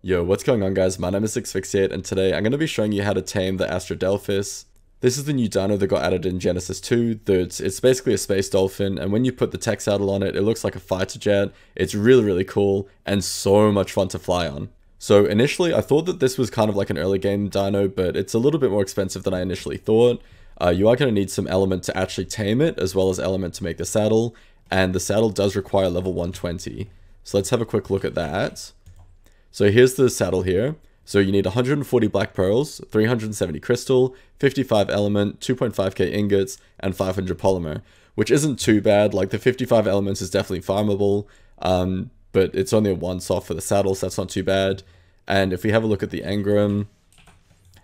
Yo, what's going on guys? My name is Asphyxiate and today I'm going to be showing you how to tame the Astrodelphis. This is the new dino that got added in Genesis 2. It's basically a space dolphin, and when you put the tech saddle on it, it looks like a fighter jet. It's really cool and so much fun to fly on. So initially I thought that this was kind of like an early game dino, but it's a little bit more expensive than I initially thought. You are going to need some element to actually tame it, as well as element to make the saddle, and the saddle does require level 120. So let's have a quick look at that. So here's the saddle here. So you need 140 black pearls, 370 crystal, 55 element, 2.5k ingots, and 500 polymer, which isn't too bad. Like the 55 elements is definitely farmable, but it's only a once-off for the saddle, so that's not too bad. And if we have a look at the engram,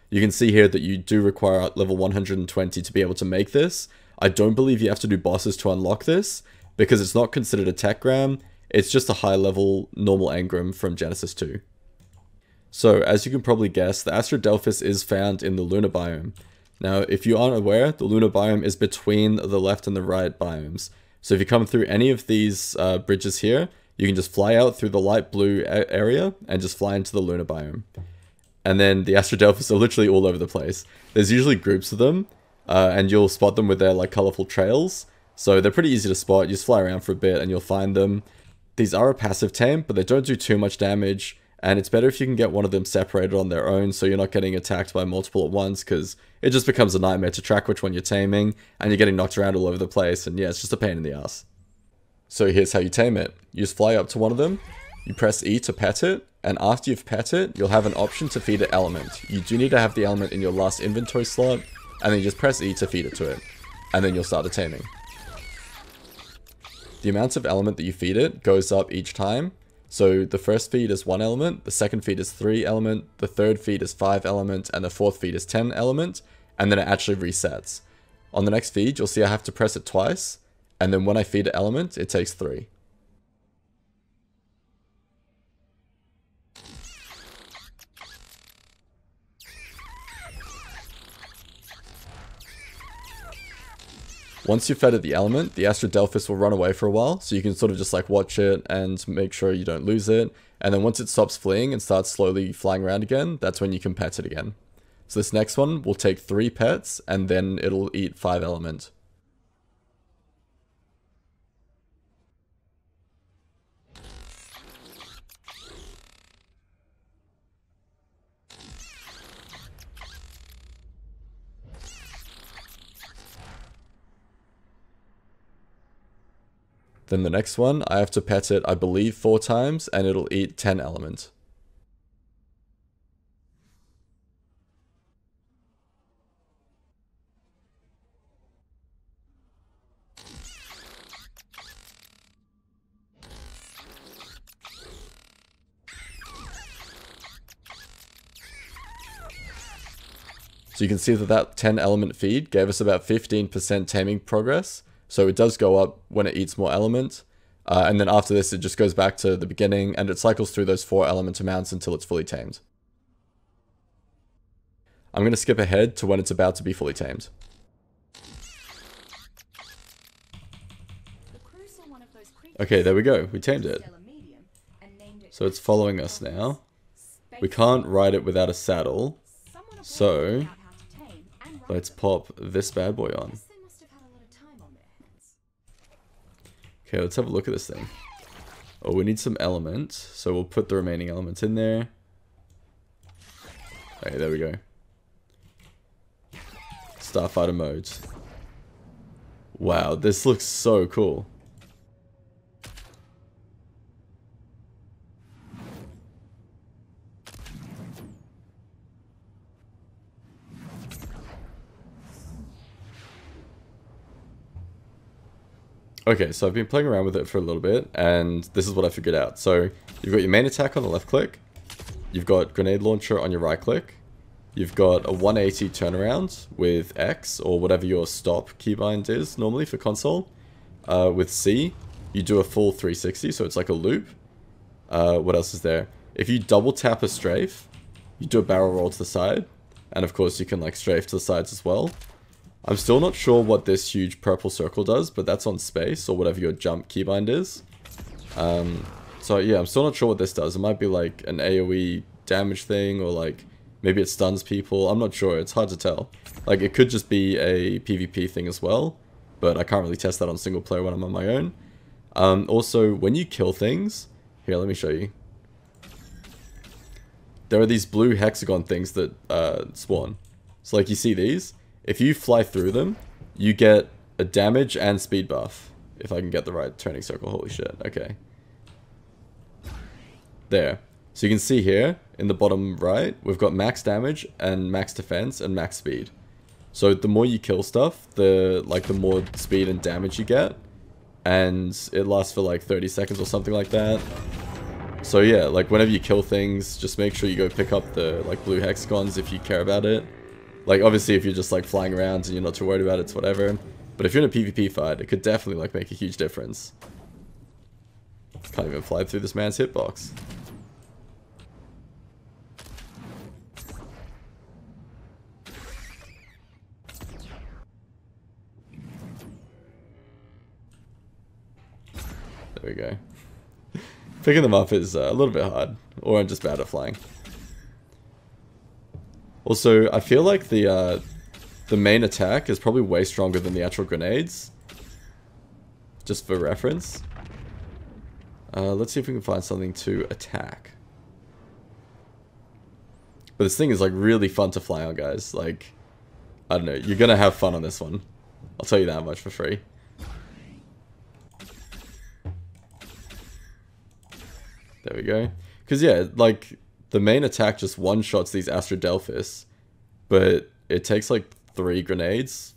you can see here that you do require level 120 to be able to make this. I don't believe you have to do bosses to unlock this, because it's not considered a tech gram. It's just a high level normal engram from Genesis 2. So as you can probably guess, the Astrodelphis is found in the lunar biome. Now if you aren't aware, the lunar biome is between the left and the right biomes. So if you come through any of these bridges here, you can just fly out through the light blue area and just fly into the lunar biome. And then the Astrodelphis are literally all over the place. There's usually groups of them, and you'll spot them with their like colorful trails. So they're pretty easy to spot. You just fly around for a bit and you'll find them. These are a passive tame, but they don't do too much damage, and it's better if you can get one of them separated on their own so you're not getting attacked by multiple at once, because it just becomes a nightmare to track which one you're taming, and you're getting knocked around all over the place, and yeah, it's just a pain in the ass. So here's how you tame it. You just fly up to one of them, you press E to pet it, and after you've pet it, you'll have an option to feed it element. You do need to have the element in your last inventory slot, and then you just press E to feed it to it, and then you'll start a taming. The amount of element that you feed it goes up each time. So the first feed is 1 element, the second feed is 3 element, the third feed is 5 element, and the fourth feed is 10 element, and then it actually resets. On the next feed, you'll see I have to press it twice, and then when I feed it element, it takes 3. Once you've fed it the element, the Astrodelphis will run away for a while, so you can sort of just like watch it and make sure you don't lose it. And then once it stops fleeing and starts slowly flying around again, that's when you can pet it again. So this next one will take 3 pets, and then it'll eat 5 element. Then the next one, I have to pet it, I believe, 4 times, and it'll eat 10 element. So you can see that 10 element feed gave us about 15% taming progress. So it does go up when it eats more element, and then after this it just goes back to the beginning, and it cycles through those 4 element amounts until it's fully tamed. I'm going to skip ahead to when it's about to be fully tamed. Okay, there we go, we tamed it. So it's following us now. We can't ride it without a saddle, so let's pop this bad boy on. Okay, let's have a look at this thing. Oh, we need some element, so we'll put the remaining elements in there. Okay, there we go. Starfighter mode. Wow, this looks so cool. Okay, so I've been playing around with it for a little bit, and this is what I figured out. So, you've got your main attack on the left click, you've got grenade launcher on your right click, you've got a 180 turnaround with X, or whatever your stop keybind is normally for console. With C, you do a full 360, so it's like a loop. What else is there? If you double tap a strafe, you do a barrel roll to the side, and of course you can like strafe to the sides as well. I'm still not sure what this huge purple circle does, but that's on space, or whatever your jump keybind is. So yeah, I'm still not sure what this does. It might be like an AoE damage thing, or like maybe it stuns people. I'm not sure. It's hard to tell. Like it could just be a PvP thing as well, but I can't really test that on single player when I'm on my own. Also, when you kill things, here, let me show you. There are these blue hexagon things that spawn. So like you see these, if you fly through them, you get a damage and speed buff. If I can get the right turning circle, holy shit, okay. There. So you can see here, in the bottom right, we've got max damage and max defense and max speed. So the more you kill stuff, the more speed and damage you get. And it lasts for like 30 seconds or something like that. So yeah, like whenever you kill things, just make sure you go pick up the like blue hexagons if you care about it. Like obviously if you're just like flying around and you're not too worried about it, it's whatever. But if you're in a PvP fight, it could definitely like make a huge difference. Can't even fly through this man's hitbox. There we go. Picking them up is a little bit hard, or I'm just bad at flying. Also, I feel like the main attack is probably way stronger than the actual grenades. Just for reference. Let's see if we can find something to attack. But this thing is like really fun to fly on, guys. Like, I don't know, you're gonna have fun on this one. I'll tell you that much for free. There we go. Because yeah, like the main attack just one-shots these Astrodelphis, but it takes like 4 grenades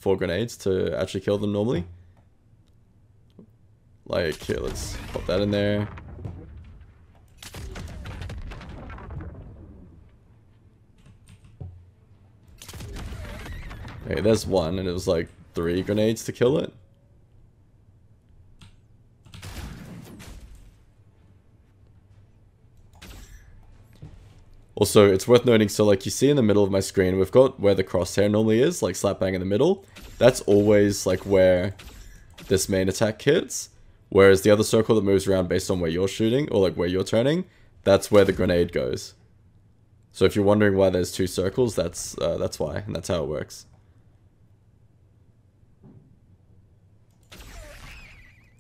to actually kill them normally. Like, here, let's pop that in there. Okay, there's one, and it was like 3 grenades to kill it. Also, it's worth noting, so like you see in the middle of my screen, we've got where the crosshair normally is, like slap bang in the middle. That's always like where this main attack hits. Whereas the other circle that moves around based on where you're shooting, or like where you're turning, that's where the grenade goes. So if you're wondering why there's 2 circles, that's why, and that's how it works.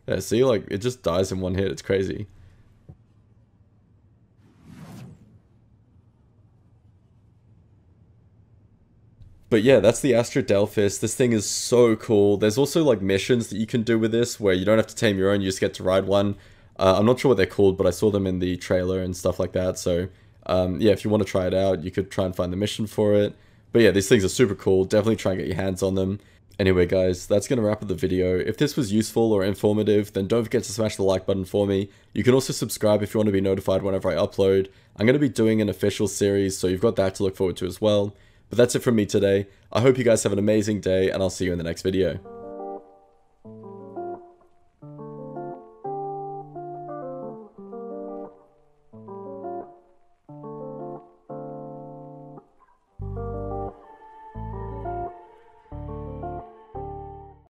Yeah, see, like it just dies in one hit, it's crazy. But yeah, that's the Astrodelphis. This thing is so cool. There's also like missions that you can do with this where you don't have to tame your own, you just get to ride one. I'm not sure what they're called, but I saw them in the trailer and stuff like that. So yeah, if you want to try it out, you could try and find the mission for it. But yeah, these things are super cool. Definitely try and get your hands on them. Anyway guys, that's going to wrap up the video. If this was useful or informative, then don't forget to smash the like button for me. You can also subscribe if you want to be notified whenever I upload. I'm going to be doing an official series, so you've got that to look forward to as well. But that's it from me today. I hope you guys have an amazing day, and I'll see you in the next video.